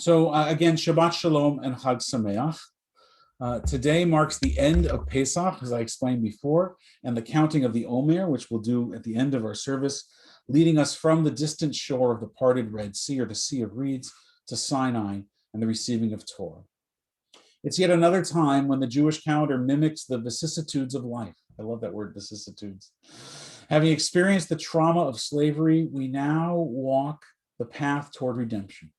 Again, Shabbat Shalom and Chag Sameach. Today marks the end of Pesach, as I explained before, and the counting of the Omer, which we'll do at the end of our service, leading us from the distant shore of the parted Red Sea, or the Sea of Reeds, to Sinai and the receiving of Torah. It's yet another time when the Jewish calendar mimics the vicissitudes of life. I love that word, vicissitudes. Having experienced the trauma of slavery, we now walk the path toward redemption.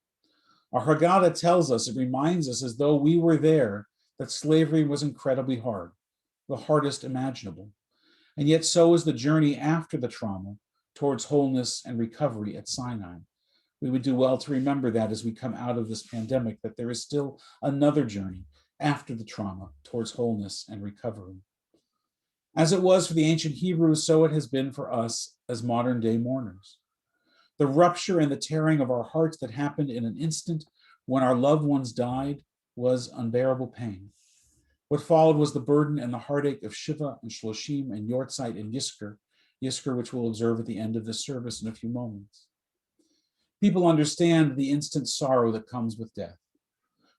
Our Haggadah tells us, it reminds us as though we were there, that slavery was incredibly hard, the hardest imaginable. And yet so is the journey after the trauma towards wholeness and recovery at Sinai. We would do well to remember that as we come out of this pandemic, that there is still another journey after the trauma towards wholeness and recovery. As it was for the ancient Hebrews, so it has been for us as modern day mourners. The rupture and the tearing of our hearts that happened in an instant when our loved ones died was unbearable pain. What followed was the burden and the heartache of Shiva and Shloshim and Yortzeit and Yizkor, which we'll observe at the end of this service in a few moments. People understand the instant sorrow that comes with death,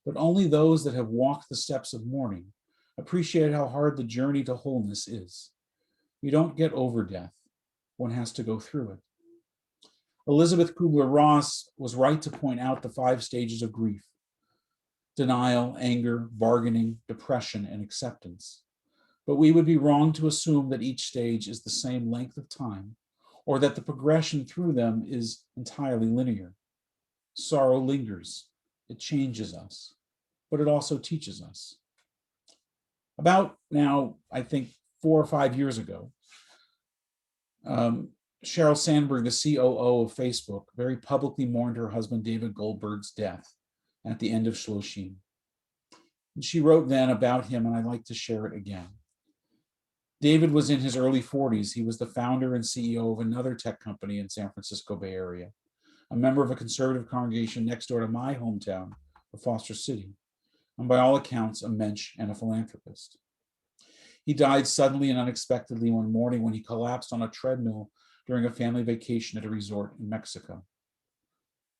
but only those that have walked the steps of mourning appreciate how hard the journey to wholeness is. You don't get over death. One has to go through it. Elizabeth Kubler-Ross was right to point out the 5 stages of grief: denial, anger, bargaining, depression, and acceptance. But we would be wrong to assume that each stage is the same length of time, or that the progression through them is entirely linear. Sorrow lingers. It changes us, but it also teaches us. About now, I think 4 or 5 years ago, Sheryl Sandberg, the COO of Facebook, very publicly mourned her husband David Goldberg's death at the end of Shloshim. And she wrote then about him, and I'd like to share it again. David was in his early 40s. He was the founder and CEO of another tech company in San Francisco Bay Area, a member of a conservative congregation next door to my hometown of Foster City, and by all accounts, a mensch and a philanthropist. He died suddenly and unexpectedly one morning when he collapsed on a treadmill during a family vacation at a resort in Mexico.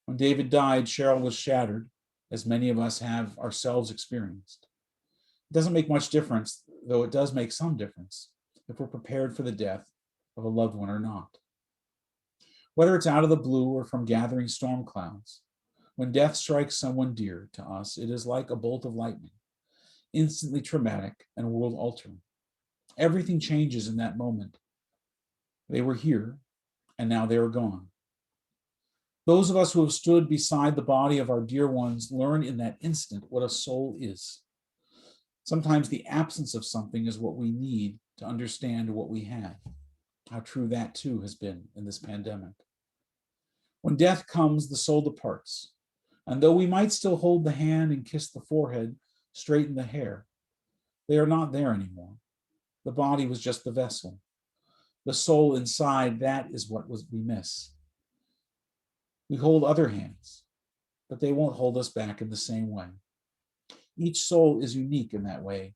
When David died, Sheryl was shattered, as many of us have ourselves experienced. It doesn't make much difference, though it does make some difference, if we're prepared for the death of a loved one or not. Whether it's out of the blue or from gathering storm clouds, when death strikes someone dear to us, it is like a bolt of lightning, instantly traumatic and world-altering. Everything changes in that moment. They were here, and now they are gone. Those of us who have stood beside the body of our dear ones learn in that instant what a soul is. Sometimes the absence of something is what we need to understand what we have. How true that too has been in this pandemic. When death comes, the soul departs. And though we might still hold the hand and kiss the forehead, straighten the hair, they are not there anymore. The body was just the vessel. The soul inside, that is what we miss. We hold other hands, but they won't hold us back in the same way. Each soul is unique in that way.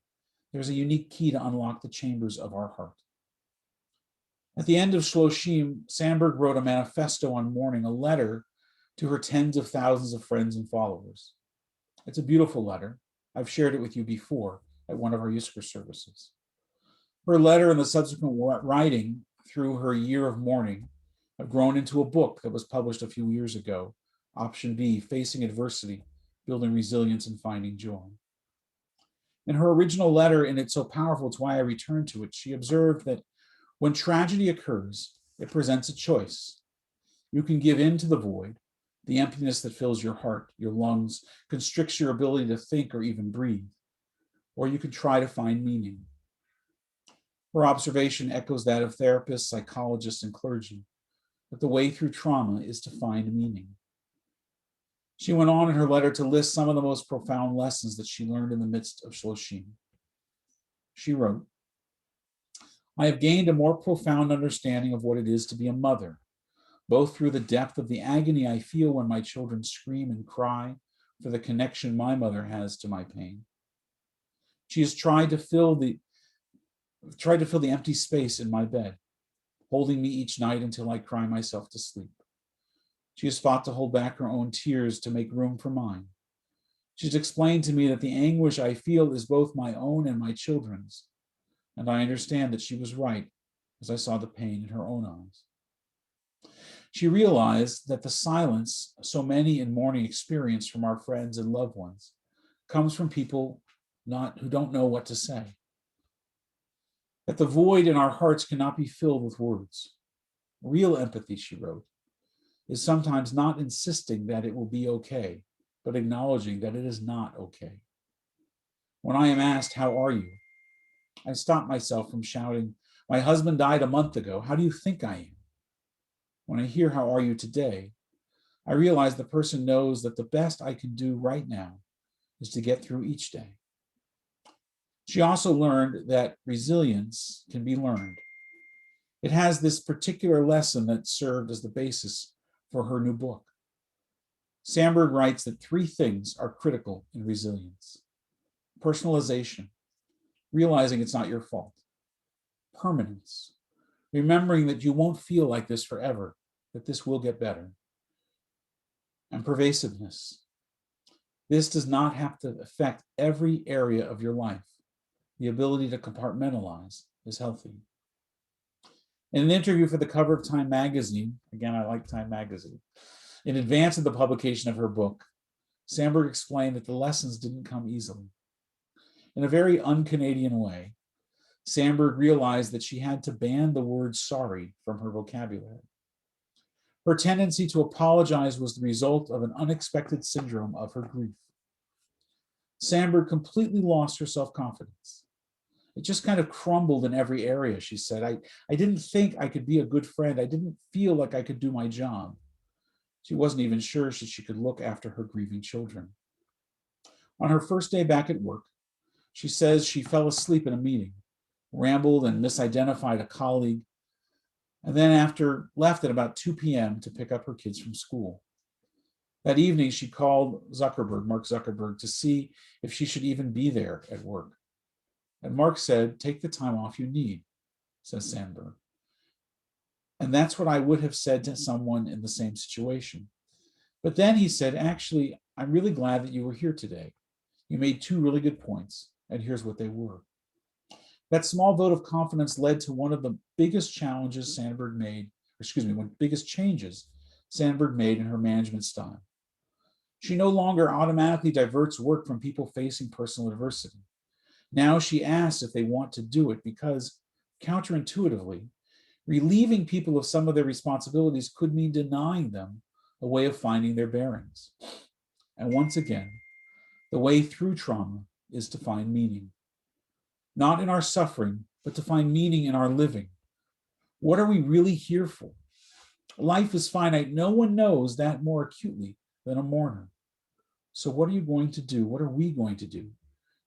There's a unique key to unlock the chambers of our heart. At the end of Shloshim, Sandberg wrote a manifesto on mourning, a letter to her tens of thousands of friends and followers. It's a beautiful letter. I've shared it with you before at one of our Yizkor services. Her letter and the subsequent writing through her year of mourning have grown into a book that was published a few years ago, Option B, Facing Adversity, Building Resilience and Finding Joy. In her original letter, and it's so powerful, it's why I return to it, she observed that when tragedy occurs, it presents a choice. You can give in to the void, the emptiness that fills your heart, your lungs, constricts your ability to think or even breathe, or you can try to find meaning. Her observation echoes that of therapists, psychologists, and clergy, that the way through trauma is to find meaning. She went on in her letter to list some of the most profound lessons that she learned in the midst of Shloshim. She wrote, I have gained a more profound understanding of what it is to be a mother, both through the depth of the agony I feel when my children scream and cry for the connection my mother has to my pain. She has tried to fill the empty space in my bed, holding me each night until I cry myself to sleep. She has fought to hold back her own tears to make room for mine. She's explained to me that the anguish I feel is both my own and my children's, and I understand that she was right as I saw the pain in her own eyes. She realized that the silence so many in mourning experience from our friends and loved ones comes from people who don't know what to say. That the void in our hearts cannot be filled with words. Real empathy, she wrote, is sometimes not insisting that it will be okay, but acknowledging that it is not okay. When I am asked, "How are you?" I stop myself from shouting, "My husband died a month ago. How do you think I am?" When I hear, "How are you today?" I realize the person knows that the best I can do right now is to get through each day. She also learned that resilience can be learned. It has this particular lesson that served as the basis for her new book. Sandberg writes that 3 things are critical in resilience: personalization, realizing it's not your fault; permanence, remembering that you won't feel like this forever, that this will get better; and pervasiveness. This does not have to affect every area of your life. The ability to compartmentalize is healthy. In an interview for the cover of Time magazine, again, I like Time magazine, in advance of the publication of her book, Sandberg explained that the lessons didn't come easily. In a very un-Canadian way, Sandberg realized that she had to ban the word sorry from her vocabulary. Her tendency to apologize was the result of an unexpected syndrome of her grief. Sandberg completely lost her self-confidence. It just kind of crumbled in every area, she said. I didn't think I could be a good friend. I didn't feel like I could do my job. She wasn't even sure that she could look after her grieving children. On her first day back at work, she says she fell asleep in a meeting, rambled and misidentified a colleague, and then left at about 2 p.m. to pick up her kids from school. That evening, she called Mark Zuckerberg, to see if she should even be there at work. And Mark said, "Take the time off you need," says Sandberg. And that's what I would have said to someone in the same situation. But then he said, "Actually, I'm really glad that you were here today. You made 2 really good points, and here's what they were." That small vote of confidence led to one of the biggest changes Sandberg made in her management style. She no longer automatically diverts work from people facing personal adversity. Now she asks if they want to do it because, counterintuitively, relieving people of some of their responsibilities could mean denying them a way of finding their bearings. And once again, the way through trauma is to find meaning. Not in our suffering, but to find meaning in our living. What are we really here for? Life is finite. No one knows that more acutely than a mourner. So what are you going to do? What are we going to do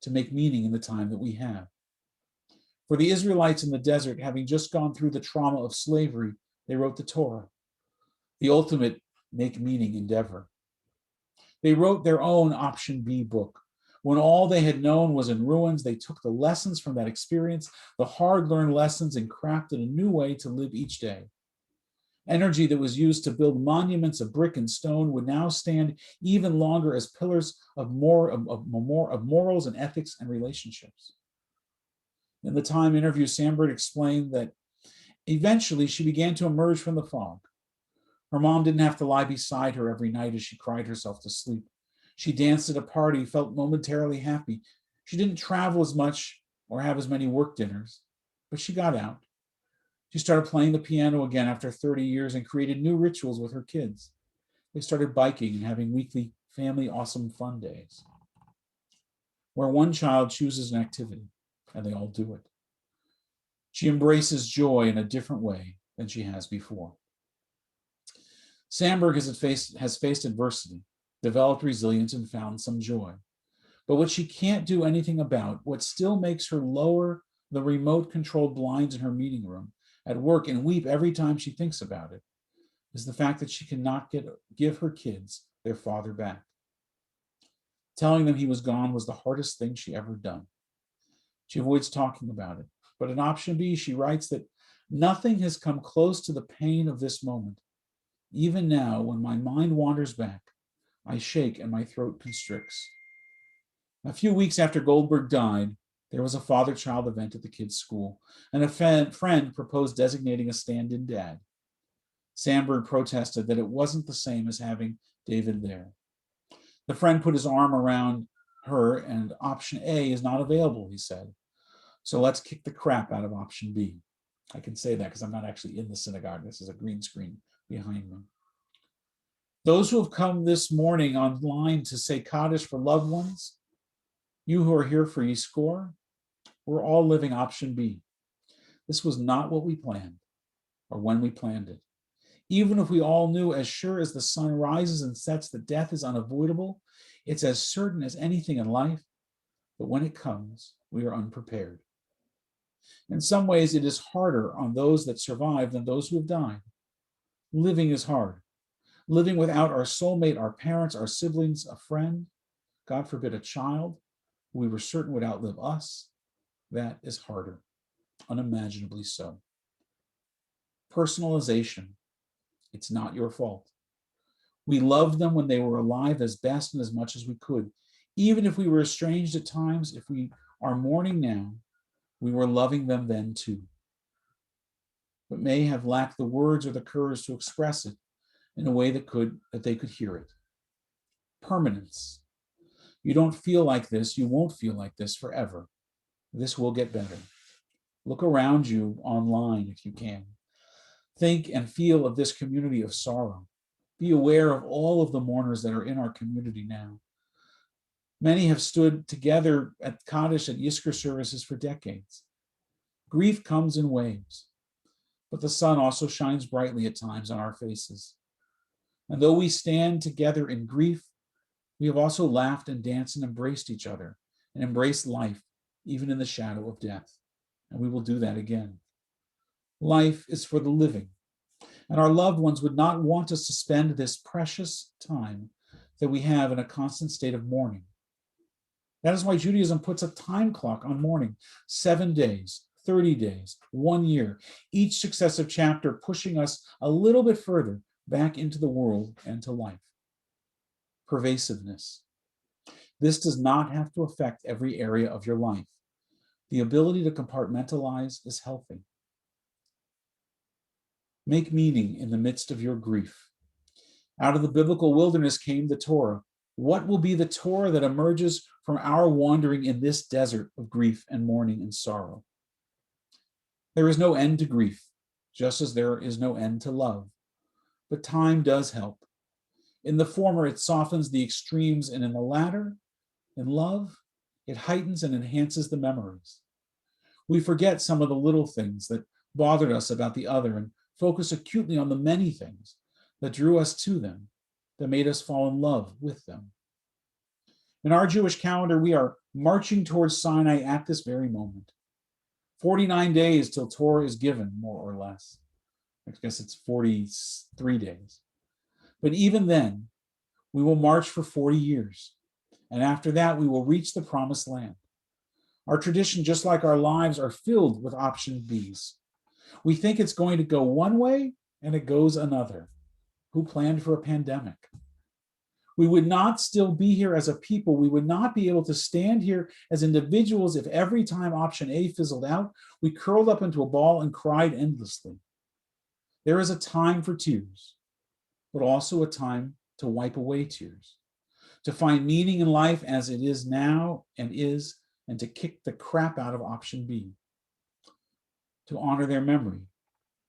to make meaning in the time that we have? For the Israelites in the desert, having just gone through the trauma of slavery, they wrote the Torah, the ultimate make meaning endeavor. They wrote their own Option B book. When all they had known was in ruins, they took the lessons from that experience, the hard-learned lessons, and crafted a new way to live each day. Energy that was used to build monuments of brick and stone would now stand even longer as pillars of morals and ethics and relationships. In the Time interview, Sandberg explained that eventually she began to emerge from the fog. Her mom didn't have to lie beside her every night as she cried herself to sleep. She danced at a party, felt momentarily happy. She didn't travel as much or have as many work dinners, but she got out. She started playing the piano again after 30 years and created new rituals with her kids. They started biking and having weekly family awesome fun days, where one child chooses an activity and they all do it. She embraces joy in a different way than she has before. Sandberg has faced adversity, developed resilience, and found some joy. But what she can't do anything about, what still makes her lower the remote-controlled blinds in her meeting room at work and weep every time she thinks about it, is the fact that she cannot give her kids their father back. Telling them he was gone was the hardest thing she ever done. She avoids talking about it. But in Option B, she writes that nothing has come close to the pain of this moment. Even now, when my mind wanders back, I shake and my throat constricts. A few weeks after Goldberg died, there was a father-child event at the kids' school, and a friend proposed designating a stand-in dad. Sandberg protested that it wasn't the same as having David there. The friend put his arm around her, and option A is not available, he said. So let's kick the crap out of option B. I can say that because I'm not actually in the synagogue. This is a green screen behind me. Those who have come this morning online to say Kaddish for loved ones, you who are here for Yizkor, we're all living option B. This was not what we planned or when we planned it. Even if we all knew as sure as the sun rises and sets that death is unavoidable, it's as certain as anything in life, but when it comes, we are unprepared. In some ways, it is harder on those that survive than those who have died. Living is hard. Living without our soulmate, our parents, our siblings, a friend, God forbid a child, who we were certain would outlive us, that is harder, unimaginably so. Personalization, it's not your fault. We loved them when they were alive as best and as much as we could. Even if we were estranged at times, if we are mourning now, we were loving them then too, but may have lacked the words or the courage to express it in a way that they could hear it. Permanence. You don't feel like this, you won't feel like this forever. This will get better. Look around you online if you can. Think and feel of this community of sorrow. Be aware of all of the mourners that are in our community now. Many have stood together at Kaddish at Yizkor services for decades. Grief comes in waves, but the sun also shines brightly at times on our faces. And though we stand together in grief, we have also laughed and danced and embraced each other and embraced life, even in the shadow of death. And we will do that again. Life is for the living, and our loved ones would not want us to spend this precious time that we have in a constant state of mourning. That is why Judaism puts a time clock on mourning, 7 days, 30 days, 1 year, each successive chapter pushing us a little bit further back into the world and to life. Pervasiveness. This does not have to affect every area of your life. The ability to compartmentalize is healthy. Make meaning in the midst of your grief. Out of the biblical wilderness came the Torah. What will be the Torah that emerges from our wandering in this desert of grief and mourning and sorrow? There is no end to grief, just as there is no end to love. But time does help. In the former, it softens the extremes, and in the latter, in love, it heightens and enhances the memories. We forget some of the little things that bothered us about the other and focus acutely on the many things that drew us to them, that made us fall in love with them. In our Jewish calendar, we are marching towards Sinai at this very moment. 49 days till Torah is given, more or less. I guess it's 43 days. But even then, we will march for 40 years. And after that, we will reach the promised land. Our tradition, just like our lives, are filled with option Bs. We think it's going to go one way, and it goes another. Who planned for a pandemic? We would not still be here as a people. We would not be able to stand here as individuals if every time option A fizzled out, we curled up into a ball and cried endlessly. There is a time for tears, but also a time to wipe away tears, to find meaning in life as it is now and to kick the crap out of option B, to honor their memory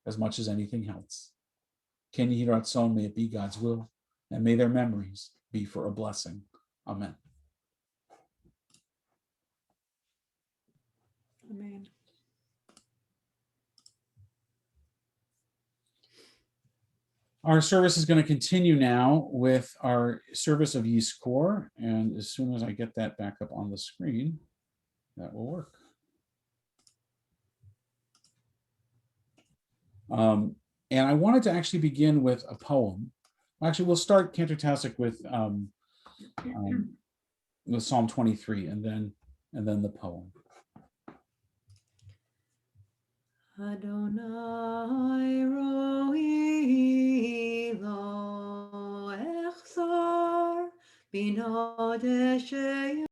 as much as anything else. Ken Yehi Ratzon, may it be God's will, and may their memories be for a blessing. Amen. Amen. Our service is going to continue now with our service of Yizkor, and as soon as I get that back up on the screen, that will work. And I wanted to actually begin with a poem. Actually, we'll start Cantor Tassic with Psalm 23, and then the poem. Adonai ro'i lo echzar bin